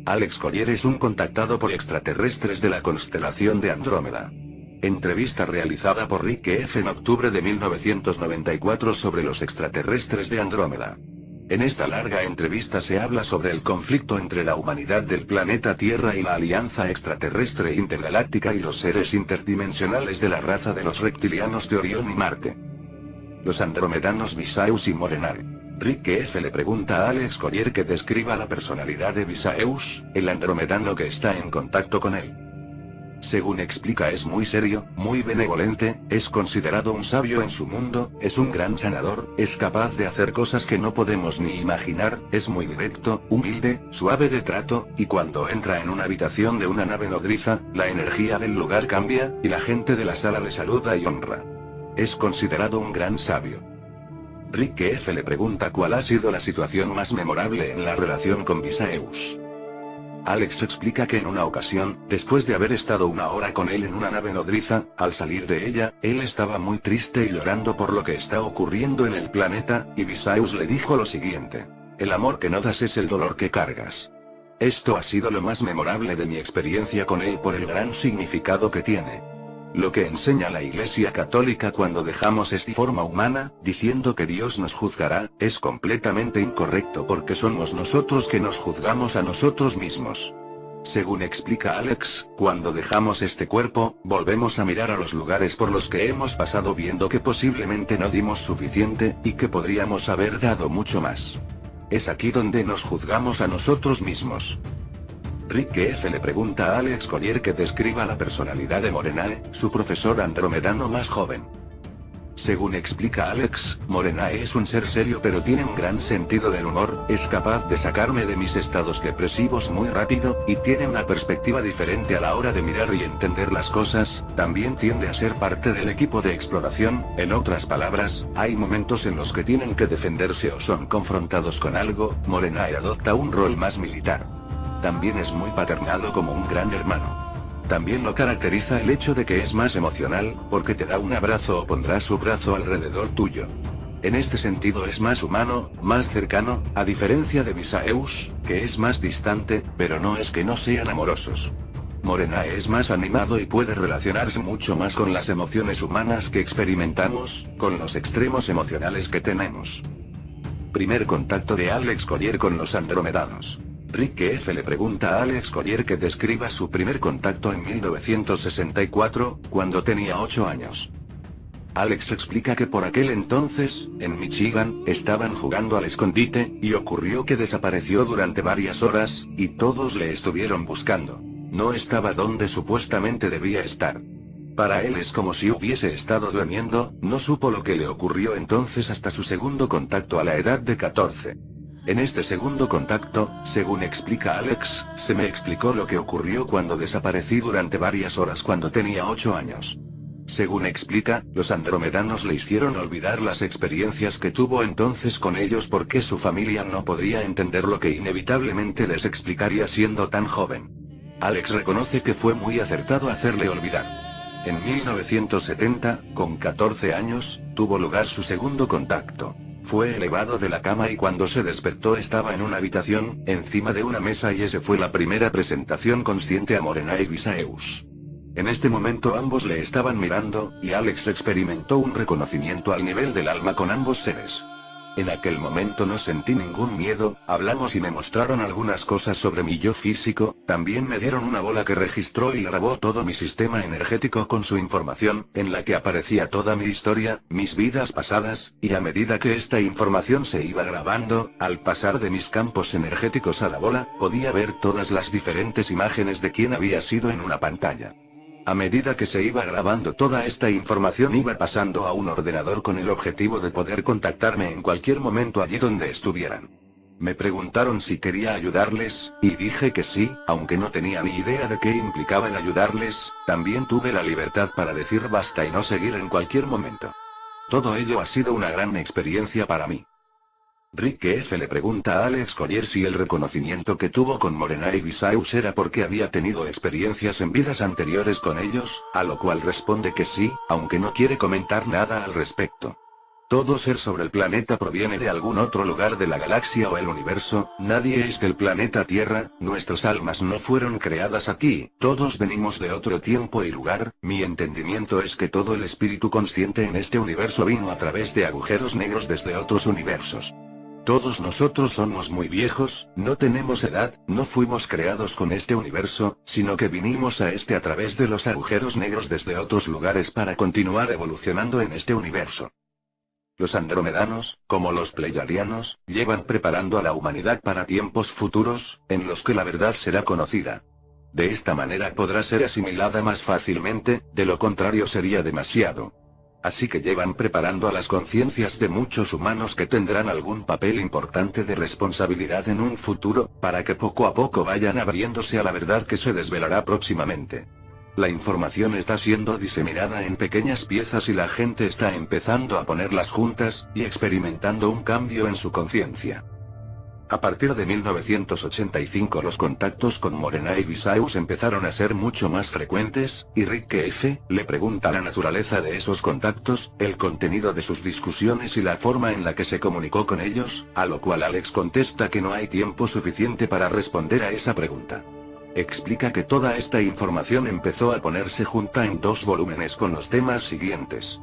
Alex Collier es un contactado por extraterrestres de la constelación de Andrómeda. Entrevista realizada por Rick F. en octubre de 1994 sobre los extraterrestres de Andrómeda. En esta larga entrevista se habla sobre el conflicto entre la humanidad del planeta Tierra y la Alianza Extraterrestre Intergaláctica y los seres interdimensionales de la raza de los reptilianos de Orión y Marte. Los andromedanos Visaeus y Morenae. Rick F. le pregunta a Alex Collier que describa la personalidad de Visaeus, el andromedano que está en contacto con él. Según explica, es muy serio, muy benevolente, es considerado un sabio en su mundo, es un gran sanador, es capaz de hacer cosas que no podemos ni imaginar, es muy directo, humilde, suave de trato, y cuando entra en una habitación de una nave nodriza, la energía del lugar cambia, y la gente de la sala le saluda y honra. Es considerado un gran sabio. Rick F. le pregunta cuál ha sido la situación más memorable en la relación con Visaeus. Alex explica que en una ocasión, después de haber estado una hora con él en una nave nodriza, al salir de ella, él estaba muy triste y llorando por lo que está ocurriendo en el planeta, y Visaeus le dijo lo siguiente: el amor que no das es el dolor que cargas. Esto ha sido lo más memorable de mi experiencia con él por el gran significado que tiene. Lo que enseña la Iglesia Católica cuando dejamos esta forma humana, diciendo que Dios nos juzgará, es completamente incorrecto porque somos nosotros que nos juzgamos a nosotros mismos. Según explica Alex, cuando dejamos este cuerpo, volvemos a mirar a los lugares por los que hemos pasado viendo que posiblemente no dimos suficiente, y que podríamos haber dado mucho más. Es aquí donde nos juzgamos a nosotros mismos. Rick F. le pregunta a Alex Collier que describa la personalidad de Morenae, su profesor andromedano más joven. Según explica Alex, Morenae es un ser serio pero tiene un gran sentido del humor, es capaz de sacarme de mis estados depresivos muy rápido, y tiene una perspectiva diferente a la hora de mirar y entender las cosas, también tiende a ser parte del equipo de exploración, en otras palabras, hay momentos en los que tienen que defenderse o son confrontados con algo, Morenae adopta un rol más militar. También es muy paternal como un gran hermano. También lo caracteriza el hecho de que es más emocional, porque te da un abrazo o pondrá su brazo alrededor tuyo. En este sentido es más humano, más cercano, a diferencia de Visaeus, que es más distante, pero no es que no sean amorosos. Morenae es más animado y puede relacionarse mucho más con las emociones humanas que experimentamos, con los extremos emocionales que tenemos. Primer contacto de Alex Collier con los andromedanos. Rick F. le pregunta a Alex Collier que describa su primer contacto en 1964, cuando tenía 8 años. Alex explica que por aquel entonces, en Michigan, estaban jugando al escondite, y ocurrió que desapareció durante varias horas, y todos le estuvieron buscando. No estaba donde supuestamente debía estar. Para él es como si hubiese estado durmiendo, no supo lo que le ocurrió entonces hasta su segundo contacto a la edad de 14. En este segundo contacto, según explica Alex, se me explicó lo que ocurrió cuando desaparecí durante varias horas cuando tenía 8 años. Según explica, los andromedanos le hicieron olvidar las experiencias que tuvo entonces con ellos porque su familia no podía entender lo que inevitablemente les explicaría siendo tan joven. Alex reconoce que fue muy acertado hacerle olvidar. En 1970, con 14 años, tuvo lugar su segundo contacto. Fue elevado de la cama y cuando se despertó estaba en una habitación, encima de una mesa, y esa fue la primera presentación consciente a Morenae y Visaeus. En este momento ambos le estaban mirando, y Alex experimentó un reconocimiento al nivel del alma con ambos seres. En aquel momento no sentí ningún miedo, hablamos y me mostraron algunas cosas sobre mi yo físico, también me dieron una bola que registró y grabó todo mi sistema energético con su información, en la que aparecía toda mi historia, mis vidas pasadas, y a medida que esta información se iba grabando, al pasar de mis campos energéticos a la bola, podía ver todas las diferentes imágenes de quién había sido en una pantalla. A medida que se iba grabando toda esta información iba pasando a un ordenador con el objetivo de poder contactarme en cualquier momento allí donde estuvieran. Me preguntaron si quería ayudarles, y dije que sí, aunque no tenía ni idea de qué implicaba el ayudarles, también tuve la libertad para decir basta y no seguir en cualquier momento. Todo ello ha sido una gran experiencia para mí. Rick F. le pregunta a Alex Collier si el reconocimiento que tuvo con Morenae y Visaeus era porque había tenido experiencias en vidas anteriores con ellos, a lo cual responde que sí, aunque no quiere comentar nada al respecto. Todo ser sobre el planeta proviene de algún otro lugar de la galaxia o el universo, nadie es del planeta Tierra, nuestras almas no fueron creadas aquí, todos venimos de otro tiempo y lugar, mi entendimiento es que todo el espíritu consciente en este universo vino a través de agujeros negros desde otros universos. Todos nosotros somos muy viejos, no tenemos edad, no fuimos creados con este universo, sino que vinimos a este a través de los agujeros negros desde otros lugares para continuar evolucionando en este universo. Los andromedanos, como los pleiadianos, llevan preparando a la humanidad para tiempos futuros, en los que la verdad será conocida. De esta manera podrá ser asimilada más fácilmente, de lo contrario sería demasiado. Así que llevan preparando a las conciencias de muchos humanos que tendrán algún papel importante de responsabilidad en un futuro, para que poco a poco vayan abriéndose a la verdad que se desvelará próximamente. La información está siendo diseminada en pequeñas piezas y la gente está empezando a ponerlas juntas, y experimentando un cambio en su conciencia. A partir de 1985 los contactos con Morena y Visaus empezaron a ser mucho más frecuentes, y Rick F. le pregunta la naturaleza de esos contactos, el contenido de sus discusiones y la forma en la que se comunicó con ellos, a lo cual Alex contesta que no hay tiempo suficiente para responder a esa pregunta. Explica que toda esta información empezó a ponerse junta en 2 volúmenes con los temas siguientes.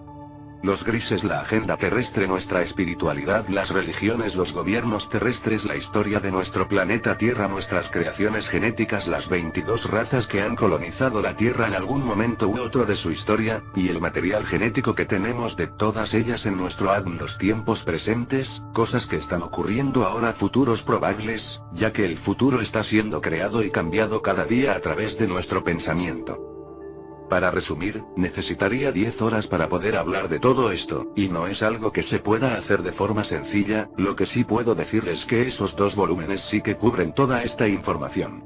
Los grises, la agenda terrestre, nuestra espiritualidad, las religiones, los gobiernos terrestres, la historia de nuestro planeta Tierra, nuestras creaciones genéticas, las 22 razas que han colonizado la Tierra en algún momento u otro de su historia, y el material genético que tenemos de todas ellas en nuestro ADN, los tiempos presentes, cosas que están ocurriendo ahora, futuros probables, ya que el futuro está siendo creado y cambiado cada día a través de nuestro pensamiento. Para resumir, necesitaría 10 horas para poder hablar de todo esto, y no es algo que se pueda hacer de forma sencilla, lo que sí puedo decir es que esos 2 volúmenes sí que cubren toda esta información.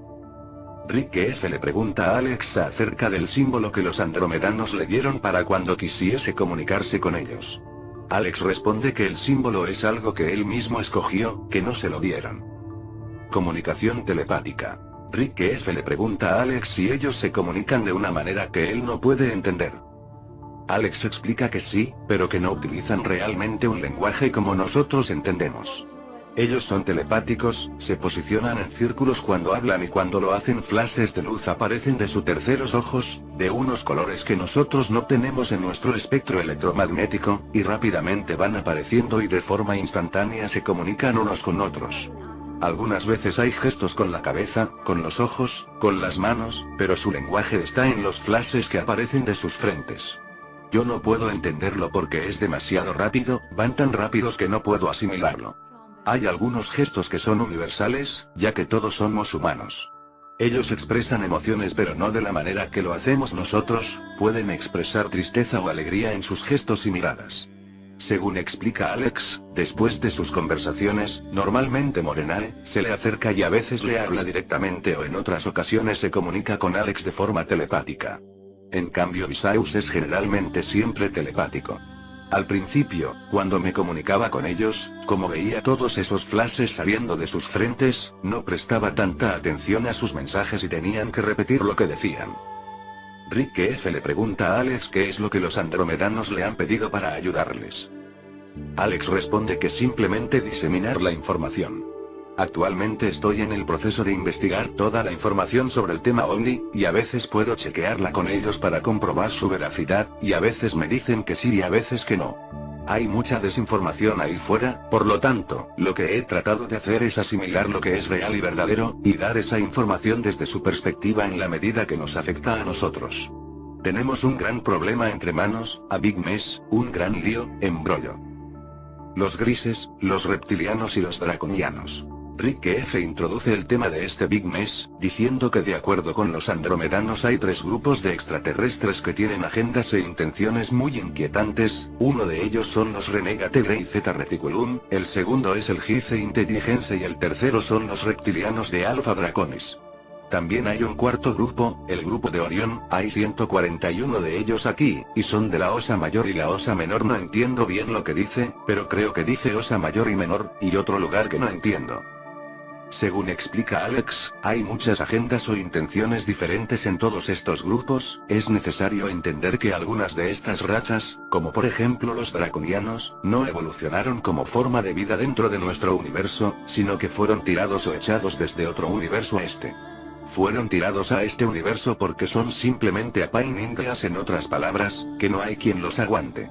Rick F. le pregunta a Alex acerca del símbolo que los andromedanos le dieron para cuando quisiese comunicarse con ellos. Alex responde que el símbolo es algo que él mismo escogió, que no se lo dieron. Comunicación telepática. Rick F. le pregunta a Alex si ellos se comunican de una manera que él no puede entender. Alex explica que sí, pero que no utilizan realmente un lenguaje como nosotros entendemos. Ellos son telepáticos, se posicionan en círculos cuando hablan y cuando lo hacen flashes de luz aparecen de sus terceros ojos, de unos colores que nosotros no tenemos en nuestro espectro electromagnético, y rápidamente van apareciendo y de forma instantánea se comunican unos con otros. Algunas veces hay gestos con la cabeza, con los ojos, con las manos, pero su lenguaje está en los flashes que aparecen de sus frentes. Yo no puedo entenderlo porque es demasiado rápido, van tan rápidos que no puedo asimilarlo. Hay algunos gestos que son universales, ya que todos somos humanos. Ellos expresan emociones pero no de la manera que lo hacemos nosotros, pueden expresar tristeza o alegría en sus gestos y miradas. Según explica Alex, después de sus conversaciones, normalmente Morenae se le acerca y a veces le habla directamente o en otras ocasiones se comunica con Alex de forma telepática. En cambio Visaus es generalmente siempre telepático. Al principio, cuando me comunicaba con ellos, como veía todos esos flashes saliendo de sus frentes, no prestaba tanta atención a sus mensajes y tenían que repetir lo que decían. Rick F. le pregunta a Alex qué es lo que los andromedanos le han pedido para ayudarles. Alex responde que simplemente diseminar la información. Actualmente estoy en el proceso de investigar toda la información sobre el tema OVNI, y a veces puedo chequearla con ellos para comprobar su veracidad, y a veces me dicen que sí y a veces que no. Hay mucha desinformación ahí fuera, por lo tanto, lo que he tratado de hacer es asimilar lo que es real y verdadero, y dar esa información desde su perspectiva en la medida que nos afecta a nosotros. Tenemos un gran problema entre manos, a big mess, un gran lío, embrollo. Los grises, los reptilianos y los draconianos. Rick F. introduce el tema de este Big Mess, diciendo que de acuerdo con los andromedanos hay 3 grupos de extraterrestres que tienen agendas e intenciones muy inquietantes, uno de ellos son los Renegade Grey Zeta Reticulum, el segundo es el Gize Intelligence y el tercero son los reptilianos de Alpha Draconis. También hay un cuarto grupo, el grupo de Orión, hay 141 de ellos aquí, y son de la Osa Mayor y la Osa Menor, no entiendo bien lo que dice, pero creo que dice Osa Mayor y Menor, y otro lugar que no entiendo. Según explica Alex, hay muchas agendas o intenciones diferentes en todos estos grupos. Es necesario entender que algunas de estas razas, como por ejemplo los draconianos, no evolucionaron como forma de vida dentro de nuestro universo, sino que fueron tirados o echados desde otro universo a este. Fueron tirados a este universo porque son simplemente Apain Indias, en otras palabras, que no hay quien los aguante.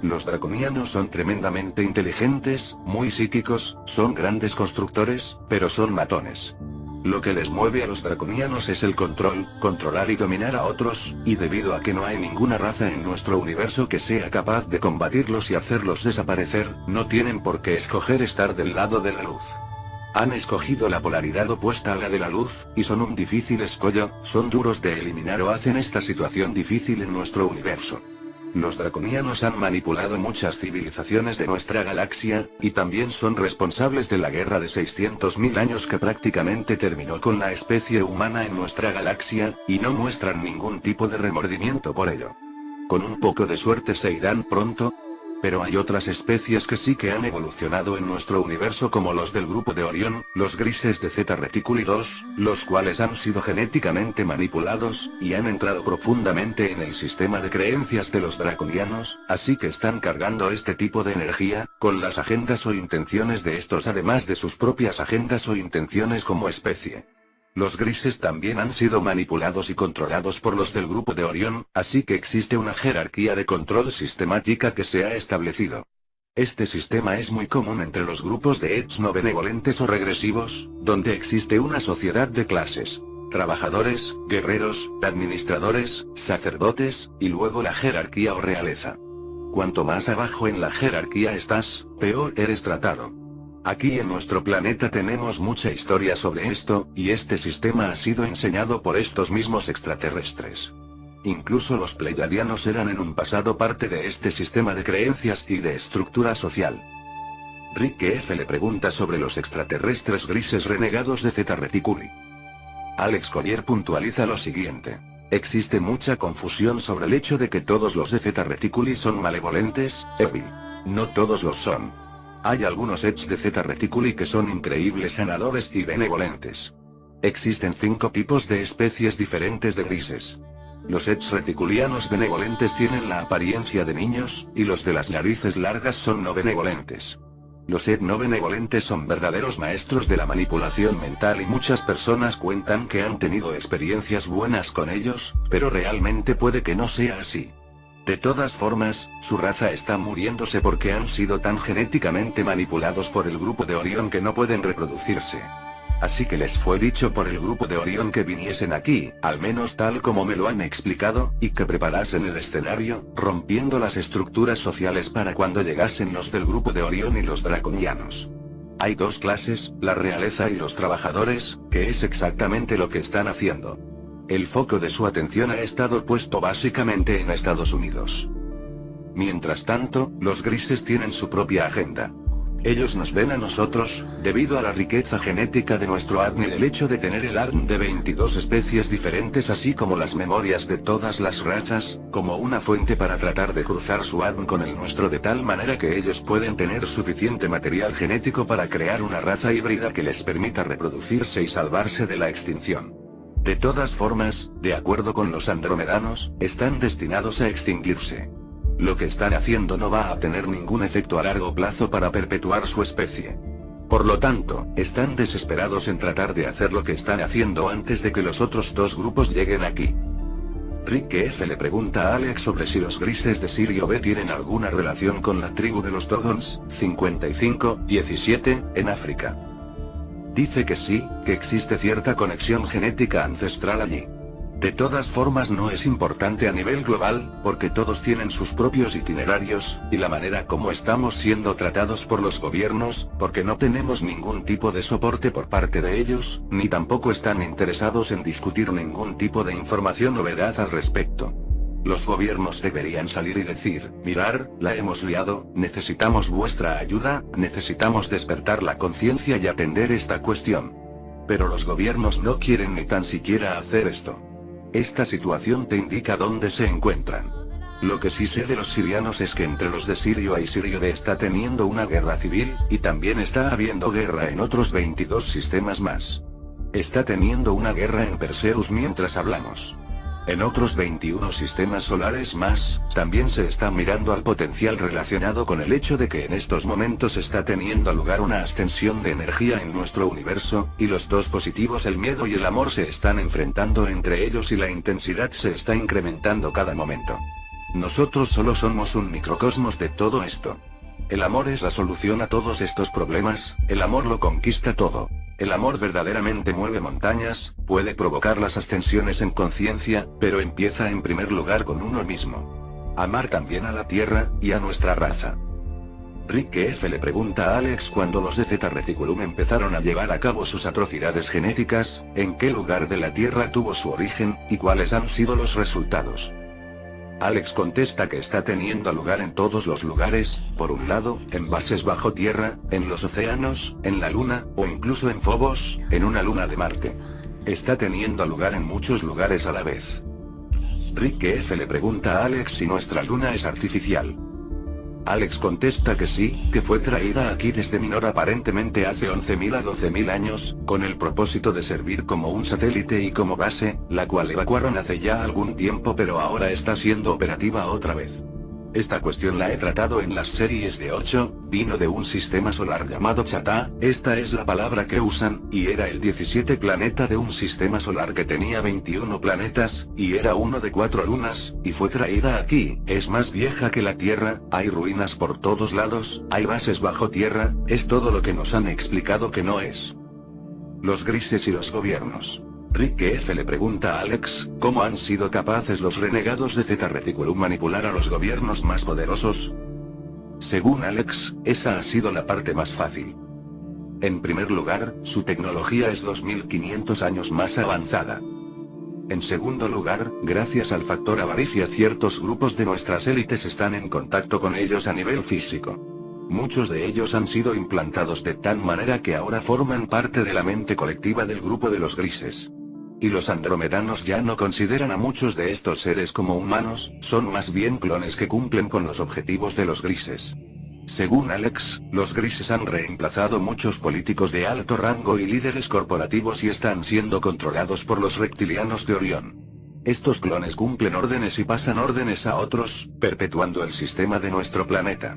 Los draconianos son tremendamente inteligentes, muy psíquicos, son grandes constructores, pero son matones. Lo que les mueve a los draconianos es el control, controlar y dominar a otros, y debido a que no hay ninguna raza en nuestro universo que sea capaz de combatirlos y hacerlos desaparecer, no tienen por qué escoger estar del lado de la luz. Han escogido la polaridad opuesta a la de la luz, y son un difícil escollo, son duros de eliminar o hacen esta situación difícil en nuestro universo. Los draconianos han manipulado muchas civilizaciones de nuestra galaxia, y también son responsables de la guerra de 600.000 años que prácticamente terminó con la especie humana en nuestra galaxia, y no muestran ningún tipo de remordimiento por ello. Con un poco de suerte se irán pronto. Pero hay otras especies que sí que han evolucionado en nuestro universo, como los del grupo de Orión, los grises de Zeta Reticuli 2, los cuales han sido genéticamente manipulados, y han entrado profundamente en el sistema de creencias de los draconianos, así que están cargando este tipo de energía, con las agendas o intenciones de estos, además de sus propias agendas o intenciones como especie. Los grises también han sido manipulados y controlados por los del grupo de Orión, así que existe una jerarquía de control sistemática que se ha establecido. Este sistema es muy común entre los grupos de Eds no benevolentes o regresivos, donde existe una sociedad de clases: trabajadores, guerreros, administradores, sacerdotes, y luego la jerarquía o realeza. Cuanto más abajo en la jerarquía estás, peor eres tratado. Aquí en nuestro planeta tenemos mucha historia sobre esto, y este sistema ha sido enseñado por estos mismos extraterrestres. Incluso los pleiadianos eran en un pasado parte de este sistema de creencias y de estructura social. Rick F. le pregunta sobre los extraterrestres grises renegados de Zeta Reticuli. Alex Collier puntualiza lo siguiente: existe mucha confusión sobre el hecho de que todos los de Zeta Reticuli son malevolentes, evil. No todos los son. Hay algunos Eds de Zeta Reticuli que son increíbles sanadores y benevolentes. Existen 5 tipos de especies diferentes de grises. Los Eds reticulianos benevolentes tienen la apariencia de niños, y los de las narices largas son no benevolentes. Los Ed no benevolentes son verdaderos maestros de la manipulación mental, y muchas personas cuentan que han tenido experiencias buenas con ellos, pero realmente puede que no sea así. De todas formas, su raza está muriéndose porque han sido tan genéticamente manipulados por el grupo de Orión que no pueden reproducirse. Así que les fue dicho por el grupo de Orión que viniesen aquí, al menos tal como me lo han explicado, y que preparasen el escenario, rompiendo las estructuras sociales para cuando llegasen los del grupo de Orión y los draconianos. Hay 2 clases, la realeza y los trabajadores, que es exactamente lo que están haciendo. El foco de su atención ha estado puesto básicamente en Estados Unidos. Mientras tanto, los grises tienen su propia agenda. Ellos nos ven a nosotros, debido a la riqueza genética de nuestro ADN y el hecho de tener el ADN de 22 especies diferentes, así como las memorias de todas las razas, como una fuente para tratar de cruzar su ADN con el nuestro de tal manera que ellos pueden tener suficiente material genético para crear una raza híbrida que les permita reproducirse y salvarse de la extinción. De todas formas, de acuerdo con los andromedanos, están destinados a extinguirse. Lo que están haciendo no va a tener ningún efecto a largo plazo para perpetuar su especie. Por lo tanto, están desesperados en tratar de hacer lo que están haciendo antes de que los otros 2 grupos lleguen aquí. Rick F. le pregunta a Alex sobre si los grises de Sirio B tienen alguna relación con la tribu de los Dogons, 55-17, en África. Dice que sí, que existe cierta conexión genética ancestral allí. De todas formas no es importante a nivel global, porque todos tienen sus propios itinerarios, y la manera como estamos siendo tratados por los gobiernos, porque no tenemos ningún tipo de soporte por parte de ellos, ni tampoco están interesados en discutir ningún tipo de información o verdad al respecto. Los gobiernos deberían salir y decir: mirar, la hemos liado, necesitamos vuestra ayuda, necesitamos despertar la conciencia y atender esta cuestión. Pero los gobiernos no quieren ni tan siquiera hacer esto. Esta situación te indica dónde se encuentran. Lo que sí sé de los sirianos es que entre los de Sirio A y Sirio D está teniendo una guerra civil, y también está habiendo guerra en otros 22 sistemas más. Está teniendo una guerra en Perseus mientras hablamos. En otros 21 sistemas solares más, también se está mirando al potencial relacionado con el hecho de que en estos momentos está teniendo lugar una ascensión de energía en nuestro universo, y los dos positivos, el miedo y el amor, se están enfrentando entre ellos y la intensidad se está incrementando cada momento. Nosotros solo somos un microcosmos de todo esto. El amor es la solución a todos estos problemas, el amor lo conquista todo. El amor verdaderamente mueve montañas, puede provocar las ascensiones en conciencia, pero empieza en primer lugar con uno mismo. Amar también a la Tierra, y a nuestra raza. Rick F. le pregunta a Alex cuando los de Zeta Reticulum empezaron a llevar a cabo sus atrocidades genéticas, en qué lugar de la Tierra tuvo su origen, y cuáles han sido los resultados. Alex contesta que está teniendo lugar en todos los lugares, por un lado, en bases bajo tierra, en los océanos, en la luna, o incluso en Phobos, en una luna de Marte. Está teniendo lugar en muchos lugares a la vez. Rick F. le pregunta a Alex si nuestra luna es artificial. Alex contesta que sí, que fue traída aquí desde Minor aparentemente hace 11.000 a 12.000 años, con el propósito de servir como un satélite y como base, la cual evacuaron hace ya algún tiempo pero ahora está siendo operativa otra vez. Esta cuestión la he tratado en las series de 8, vino de un sistema solar llamado Chatá, esta es la palabra que usan, y era el 17 planeta de un sistema solar que tenía 21 planetas, y era uno de 4 lunas, y fue traída aquí, es más vieja que la Tierra, hay ruinas por todos lados, hay bases bajo tierra, es todo lo que nos han explicado que no es. Los grises y los gobiernos. Rick F. le pregunta a Alex, ¿cómo han sido capaces los renegados de Zeta Reticulum manipular a los gobiernos más poderosos? Según Alex, esa ha sido la parte más fácil. En primer lugar, su tecnología es 2500 años más avanzada. En segundo lugar, gracias al factor avaricia, ciertos grupos de nuestras élites están en contacto con ellos a nivel físico. Muchos de ellos han sido implantados de tal manera que ahora forman parte de la mente colectiva del grupo de los grises. Y los andromedanos ya no consideran a muchos de estos seres como humanos, son más bien clones que cumplen con los objetivos de los grises. Según Alex, los grises han reemplazado muchos políticos de alto rango y líderes corporativos y están siendo controlados por los reptilianos de Orión. Estos clones cumplen órdenes y pasan órdenes a otros, perpetuando el sistema de nuestro planeta.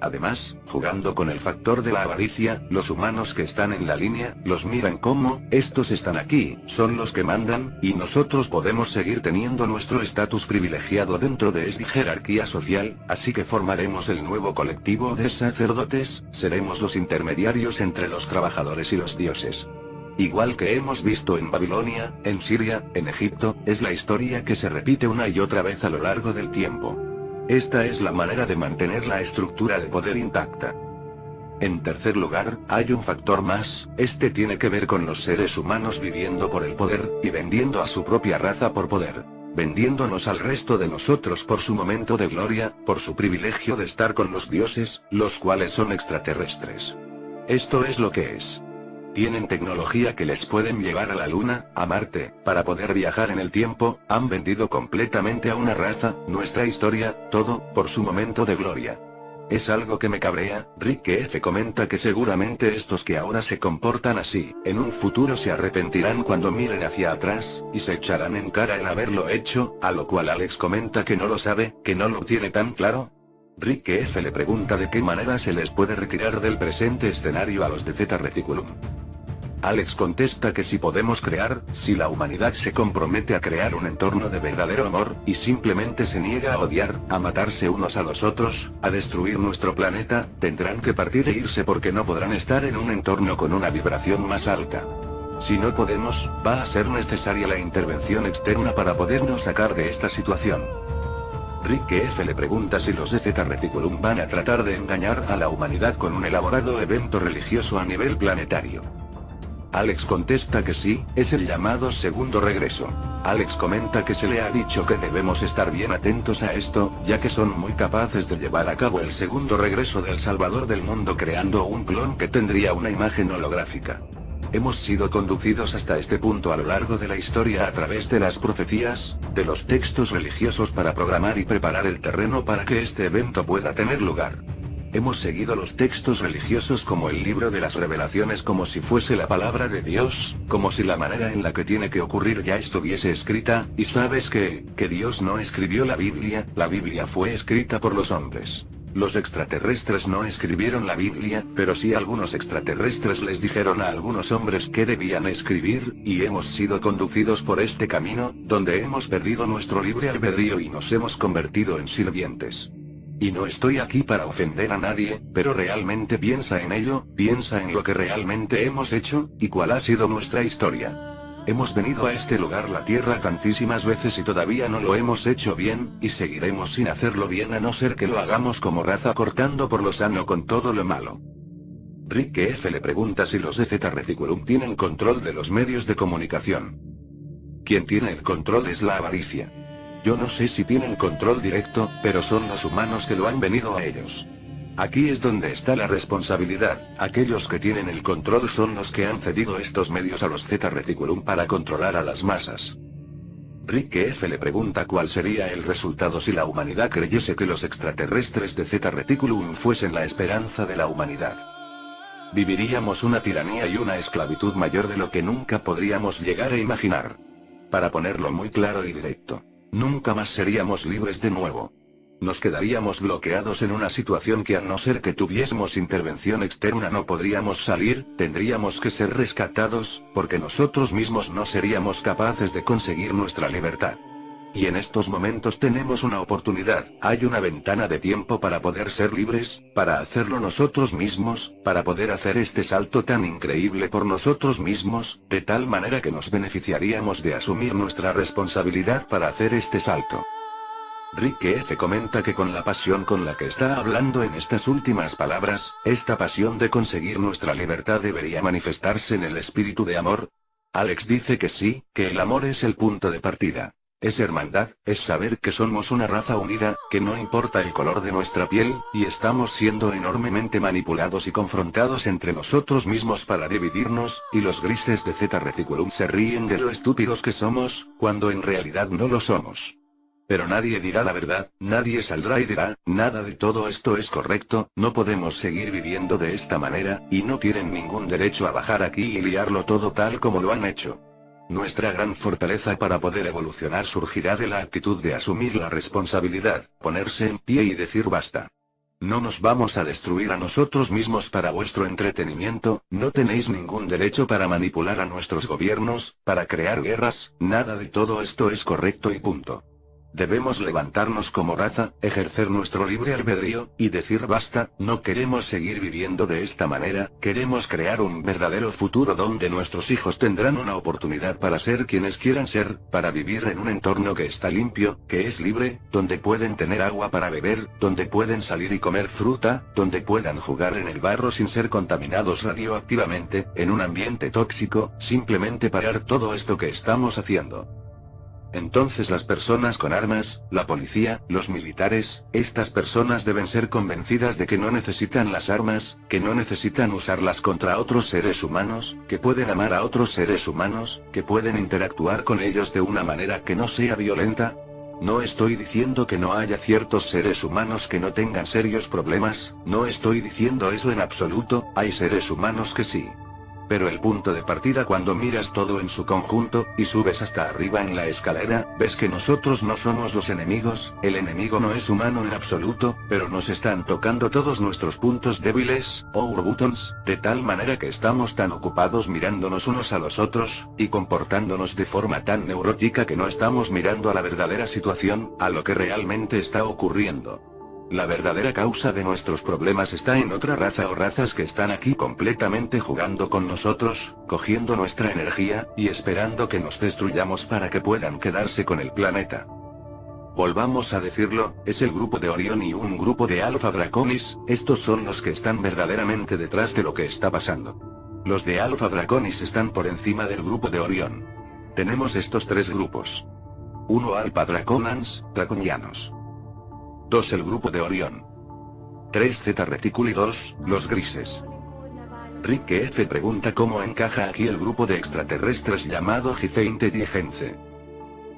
Además, jugando con el factor de la avaricia, los humanos que están en la línea, los miran como, estos están aquí, son los que mandan, y nosotros podemos seguir teniendo nuestro estatus privilegiado dentro de esta jerarquía social, así que formaremos el nuevo colectivo de sacerdotes, seremos los intermediarios entre los trabajadores y los dioses. Igual que hemos visto en Babilonia, en Siria, en Egipto, es la historia que se repite una y otra vez a lo largo del tiempo. Esta es la manera de mantener la estructura de poder intacta. En tercer lugar, hay un factor más, este tiene que ver con los seres humanos viviendo por el poder, y vendiendo a su propia raza por poder. Vendiéndonos al resto de nosotros por su momento de gloria, por su privilegio de estar con los dioses, los cuales son extraterrestres. Esto es lo que es. Tienen tecnología que les pueden llevar a la Luna, a Marte, para poder viajar en el tiempo, han vendido completamente a una raza, nuestra historia, todo, por su momento de gloria. Es algo que me cabrea. Rick F. comenta que seguramente estos que ahora se comportan así, en un futuro se arrepentirán cuando miren hacia atrás, y se echarán en cara el haberlo hecho, a lo cual Alex comenta que no lo sabe, que no lo tiene tan claro. Rick F. le pregunta de qué manera se les puede retirar del presente escenario a los de Zeta Reticulum. Alex contesta que si podemos crear, si la humanidad se compromete a crear un entorno de verdadero amor, y simplemente se niega a odiar, a matarse unos a los otros, a destruir nuestro planeta, tendrán que partir e irse porque no podrán estar en un entorno con una vibración más alta. Si no podemos, va a ser necesaria la intervención externa para podernos sacar de esta situación. Rick F. le pregunta si los de Zeta Reticulum van a tratar de engañar a la humanidad con un elaborado evento religioso a nivel planetario. Alex contesta que sí, es el llamado segundo regreso. Alex comenta que se le ha dicho que debemos estar bien atentos a esto, ya que son muy capaces de llevar a cabo el segundo regreso del Salvador del mundo creando un clon que tendría una imagen holográfica. Hemos sido conducidos hasta este punto a lo largo de la historia a través de las profecías, de los textos religiosos para programar y preparar el terreno para que este evento pueda tener lugar. Hemos seguido los textos religiosos como el libro de las revelaciones como si fuese la palabra de Dios, como si la manera en la que tiene que ocurrir ya estuviese escrita, y sabes que Dios no escribió la Biblia fue escrita por los hombres. Los extraterrestres no escribieron la Biblia, pero sí algunos extraterrestres les dijeron a algunos hombres que debían escribir, y hemos sido conducidos por este camino, donde hemos perdido nuestro libre albedrío y nos hemos convertido en sirvientes. Y no estoy aquí para ofender a nadie, pero realmente piensa en ello, piensa en lo que realmente hemos hecho, y cuál ha sido nuestra historia. Hemos venido a este lugar, la Tierra, tantísimas veces y todavía no lo hemos hecho bien, y seguiremos sin hacerlo bien a no ser que lo hagamos como raza cortando por lo sano con todo lo malo. Rick F. le pregunta si los de Zeta Reticulum tienen control de los medios de comunicación. Quien tiene el control es la avaricia. Yo no sé si tienen control directo, pero son los humanos que lo han venido a ellos. Aquí es donde está la responsabilidad. Aquellos que tienen el control son los que han cedido estos medios a los Zeta Reticulum para controlar a las masas. Rick F. le pregunta cuál sería el resultado si la humanidad creyese que los extraterrestres de Zeta Reticulum fuesen la esperanza de la humanidad. Viviríamos una tiranía y una esclavitud mayor de lo que nunca podríamos llegar a imaginar. Para ponerlo muy claro y directo, nunca más seríamos libres de nuevo. Nos quedaríamos bloqueados en una situación que a no ser que tuviésemos intervención externa no podríamos salir, tendríamos que ser rescatados, porque nosotros mismos no seríamos capaces de conseguir nuestra libertad. Y en estos momentos tenemos una oportunidad, hay una ventana de tiempo para poder ser libres, para hacerlo nosotros mismos, para poder hacer este salto tan increíble por nosotros mismos, de tal manera que nos beneficiaríamos de asumir nuestra responsabilidad para hacer este salto. Rick F. comenta que con la pasión con la que está hablando en estas últimas palabras, esta pasión de conseguir nuestra libertad debería manifestarse en el espíritu de amor. Alex dice que sí, que el amor es el punto de partida. Es hermandad, es saber que somos una raza unida, que no importa el color de nuestra piel, y estamos siendo enormemente manipulados y confrontados entre nosotros mismos para dividirnos, y los grises de Zeta Reticulum se ríen de lo estúpidos que somos, cuando en realidad no lo somos. Pero nadie dirá la verdad, nadie saldrá y dirá, nada de todo esto es correcto, no podemos seguir viviendo de esta manera, y no tienen ningún derecho a bajar aquí y liarlo todo tal como lo han hecho. Nuestra gran fortaleza para poder evolucionar surgirá de la actitud de asumir la responsabilidad, ponerse en pie y decir basta. No nos vamos a destruir a nosotros mismos para vuestro entretenimiento, no tenéis ningún derecho para manipular a nuestros gobiernos, para crear guerras, nada de todo esto es correcto y punto. Debemos levantarnos como raza, ejercer nuestro libre albedrío, y decir basta, no queremos seguir viviendo de esta manera, queremos crear un verdadero futuro donde nuestros hijos tendrán una oportunidad para ser quienes quieran ser, para vivir en un entorno que está limpio, que es libre, donde pueden tener agua para beber, donde pueden salir y comer fruta, donde puedan jugar en el barro sin ser contaminados radioactivamente, en un ambiente tóxico, simplemente parar todo esto que estamos haciendo. Entonces las personas con armas, la policía, los militares, estas personas deben ser convencidas de que no necesitan las armas, que no necesitan usarlas contra otros seres humanos, que pueden amar a otros seres humanos, que pueden interactuar con ellos de una manera que no sea violenta. No estoy diciendo que no haya ciertos seres humanos que no tengan serios problemas, no estoy diciendo eso en absoluto, hay seres humanos que sí. Pero el punto de partida cuando miras todo en su conjunto, y subes hasta arriba en la escalera, ves que nosotros no somos los enemigos, el enemigo no es humano en absoluto, pero nos están tocando todos nuestros puntos débiles, our buttons, de tal manera que estamos tan ocupados mirándonos unos a los otros, y comportándonos de forma tan neurótica que no estamos mirando a la verdadera situación, a lo que realmente está ocurriendo. La verdadera causa de nuestros problemas está en otra raza o razas que están aquí completamente jugando con nosotros, cogiendo nuestra energía, y esperando que nos destruyamos para que puedan quedarse con el planeta. Volvamos a decirlo, es el grupo de Orión y un grupo de Alpha Draconis, estos son los que están verdaderamente detrás de lo que está pasando. Los de Alpha Draconis están por encima del grupo de Orión. Tenemos estos tres grupos. 1 Alpha Draconans, draconianos. 2 el grupo de Orión. 3 Zeta Reticuli 2, los grises. Rick F pregunta cómo encaja aquí el grupo de extraterrestres llamado GC Intelligence.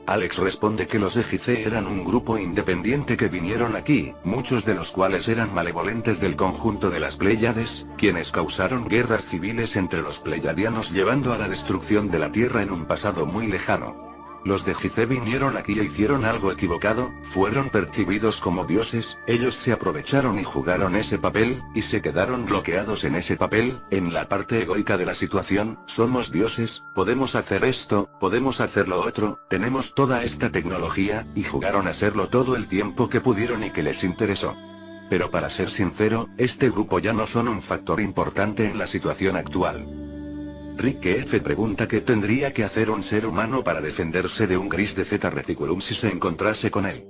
Alex responde que los EGC eran un grupo independiente que vinieron aquí, muchos de los cuales eran malevolentes del conjunto de las Pléyades, quienes causaron guerras civiles entre los pleyadianos llevando a la destrucción de la Tierra en un pasado muy lejano. Los de GC vinieron aquí e hicieron algo equivocado, fueron percibidos como dioses, ellos se aprovecharon y jugaron ese papel, y se quedaron bloqueados en ese papel, en la parte egoica de la situación, somos dioses, podemos hacer esto, podemos hacer lo otro, tenemos toda esta tecnología, y jugaron a hacerlo todo el tiempo que pudieron y que les interesó. Pero para ser sincero, este grupo ya no son un factor importante en la situación actual. Rick F pregunta qué tendría que hacer un ser humano para defenderse de un gris de Zeta Reticulum si se encontrase con él.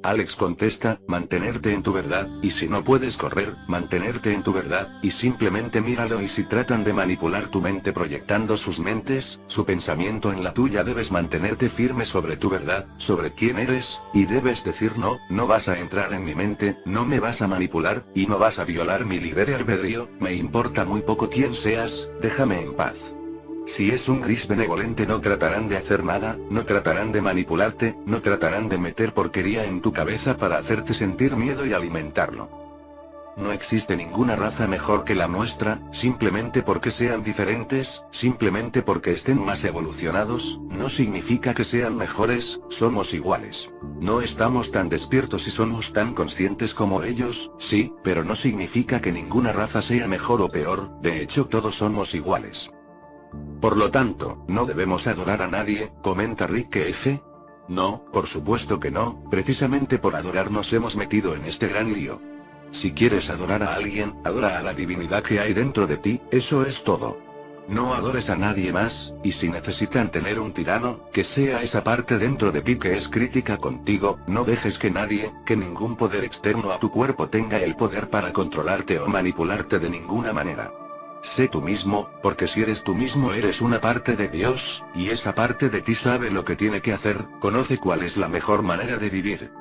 Alex contesta, mantenerte en tu verdad, y si no puedes correr, mantenerte en tu verdad, y simplemente míralo, y si tratan de manipular tu mente proyectando sus mentes, su pensamiento en la tuya, debes mantenerte firme sobre tu verdad, sobre quién eres, y debes decir no, no vas a entrar en mi mente, no me vas a manipular, y no vas a violar mi libre albedrío, me importa muy poco quién seas, déjame en paz. Si es un gris benevolente no tratarán de hacer nada, no tratarán de manipularte, no tratarán de meter porquería en tu cabeza para hacerte sentir miedo y alimentarlo. No existe ninguna raza mejor que la nuestra, simplemente porque sean diferentes, simplemente porque estén más evolucionados, no significa que sean mejores, somos iguales. No estamos tan despiertos y somos tan conscientes como ellos, sí, pero no significa que ninguna raza sea mejor o peor, de hecho todos somos iguales. Por lo tanto, no debemos adorar a nadie, comenta Rick F. No, por supuesto que no, precisamente por adorar nos hemos metido en este gran lío. Si quieres adorar a alguien, adora a la divinidad que hay dentro de ti, eso es todo. No adores a nadie más, y si necesitan tener un tirano, que sea esa parte dentro de ti que es crítica contigo, no dejes que nadie, que ningún poder externo a tu cuerpo tenga el poder para controlarte o manipularte de ninguna manera. Sé tú mismo, porque si eres tú mismo eres una parte de Dios, y esa parte de ti sabe lo que tiene que hacer, conoce cuál es la mejor manera de vivir.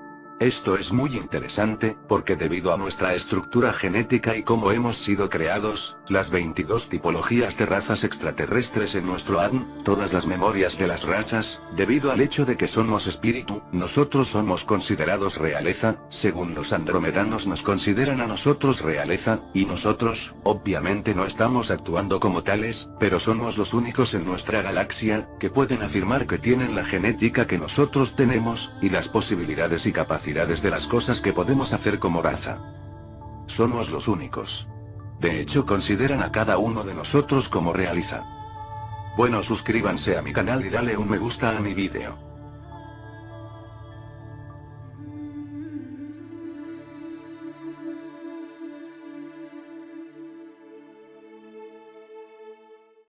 Esto es muy interesante, porque debido a nuestra estructura genética y cómo hemos sido creados, las 22 tipologías de razas extraterrestres en nuestro ADN, todas las memorias de las razas, debido al hecho de que somos espíritu, nosotros somos considerados realeza, según los andromedanos nos consideran a nosotros realeza, y nosotros, obviamente no estamos actuando como tales, pero somos los únicos en nuestra galaxia, que pueden afirmar que tienen la genética que nosotros tenemos, y las posibilidades y capacidades de las cosas que podemos hacer como raza. Somos los únicos. De hecho consideran a cada uno de nosotros como realiza. Bueno, suscríbanse a mi canal y dale un me gusta a mi vídeo.